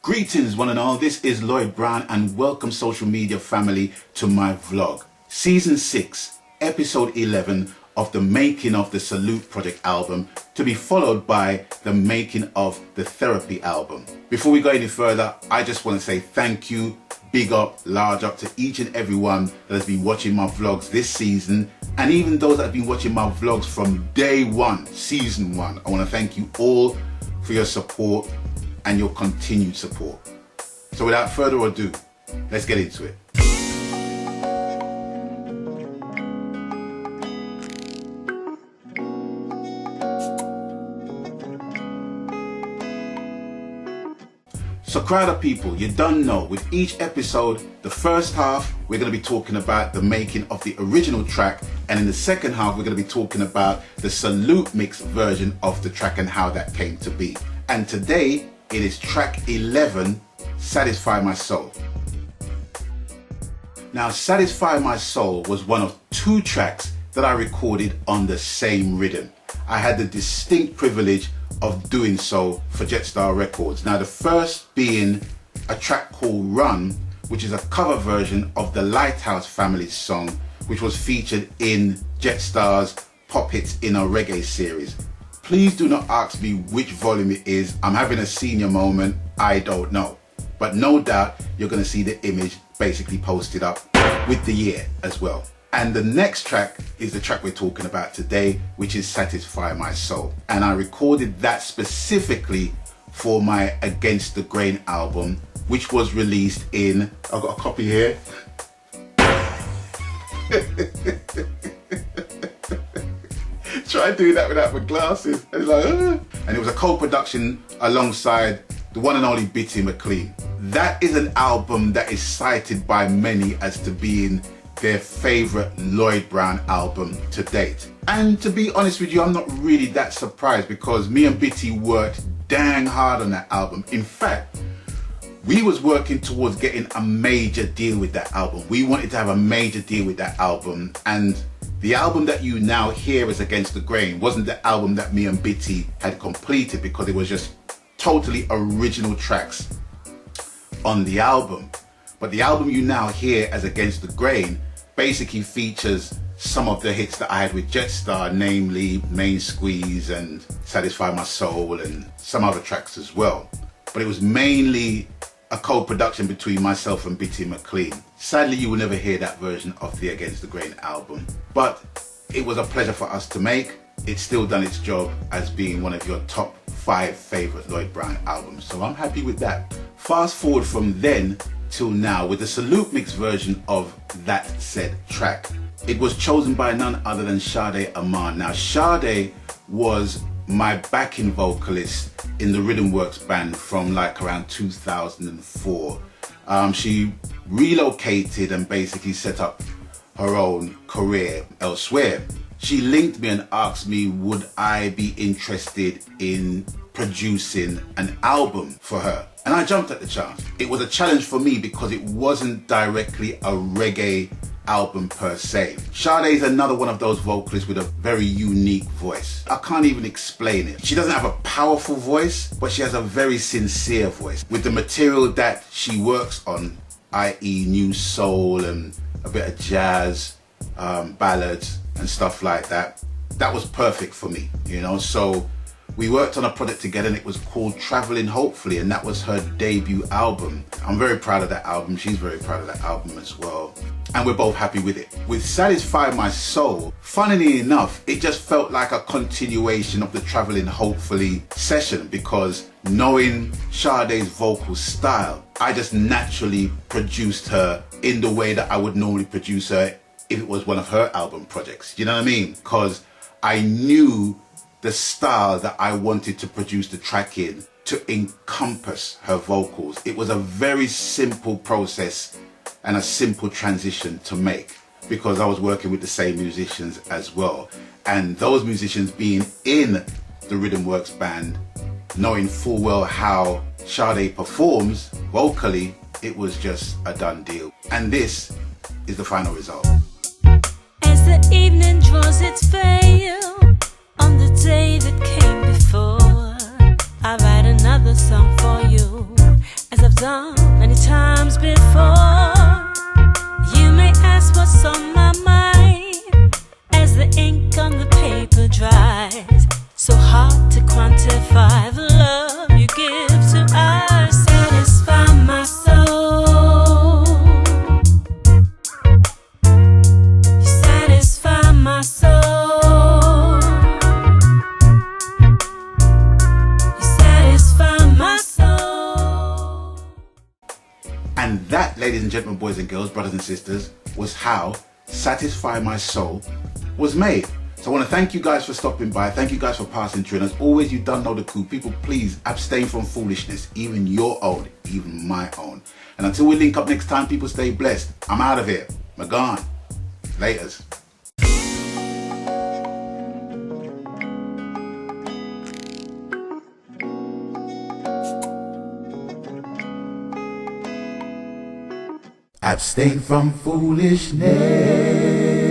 Greetings one and all, this is Lloyd Brown and welcome social media family to my vlog. Season 6, episode 11 of the making of the Salute Project album, to be followed by the making of the Therapy album. Before we go any further, I just want to say thank you, big up, large up to each and every one that has been watching my vlogs this season, and even those that have been watching my vlogs from day one, season 1. I want to thank you all for your support and your continued support. So without further ado, let's get into it. So crowd of people, you done know, with each episode, the first half, we're going to be talking about the making of the original track, and in the second half, we're going to be talking about the Salute mix version of the track and how that came to be. And today, it is track 11, Satisfy My Soul. Now, Satisfy My Soul was one of 2 tracks that I recorded on the same rhythm. I had the distinct privilege of doing so for Jetstar Records. Now, the first being a track called Run, which is a cover version of the Lighthouse Family's song, which was featured in Jetstar's Pop Hits in a Reggae series. Please do not ask me which volume it is. I'm having a senior moment, I don't know. But no doubt you're going to see the image basically posted up with the year as well. And the next track is the track we're talking about today, which is Satisfy My Soul. And I recorded that specifically for my Against the Grain album, which was released in, I've got a copy here. Try doing that without my glasses. And, it's like, and it was a co-production alongside the one and only Bitty McLean. That is an album that is cited by many as to being their favourite Lloyd Brown album to date. And to be honest with you, I'm not really that surprised because me and Bitty worked dang hard on that album. In fact, we was working towards getting a major deal with that album. We wanted to have a major deal with that album, and the album that you now hear as Against the Grain wasn't the album that me and Bitty had completed, because it was just totally original tracks on the album. But the album you now hear as Against the Grain basically features some of the hits that I had with Jetstar, namely Main Squeeze and Satisfy My Soul and some other tracks as well. But it was mainly a co-production between myself and Bitty McLean. Sadly, you will never hear that version of the Against the Grain album, but it was a pleasure for us to make. It's still done its job as being one of your top 5 favourite Lloyd Brown albums, so I'm happy with that. Fast forward from then till now with the Salute mix version of that said track. It was chosen by none other than Sade Aman. Now, Sade was my backing vocalist in the Rhythm Works band from like around 2004. She relocated and basically set up her own career elsewhere. She linked me and asked me would I be interested in producing an album for her, and I jumped at the chance. It was a challenge for me because it wasn't directly a reggae album per se. Sade is another one of those vocalists with a very unique voice. I can't even explain it. She doesn't have a powerful voice, but she has a very sincere voice. With the material that she works on, i.e. new soul and a bit of jazz, ballads and stuff like that, that was perfect for me, you know. So we worked on a project together and it was called Traveling Hopefully, and that was her debut album. I'm very proud of that album. She's very proud of that album as well. And we're both happy with it. With Satisfy My Soul, funnily enough, it just felt like a continuation of the Traveling Hopefully session, because knowing Sade's vocal style, I just naturally produced her in the way that I would normally produce her if it was one of her album projects. You know what I mean? Because I knew the style that I wanted to produce the track in to encompass her vocals. It was a very simple process and a simple transition to make, because I was working with the same musicians as well. And those musicians being in the Rhythm Works band, knowing full well how Sade performs vocally, it was just a done deal. And this is the final result. As the evening draws its veil on the day that came before, I write another song for you as hard to quantify the love you give to us. Satisfy my soul. You satisfy my soul. You satisfy my soul. And that, ladies and gentlemen, boys and girls, brothers and sisters, was how Satisfy My Soul was made. So I want to thank you guys for stopping by. Thank you guys for passing through. And as always, you done know the coup. People, please abstain from foolishness, even your own, even my own. And until we link up next time, people stay blessed. I'm out of here. I'm gone. Laters. Abstain from foolishness.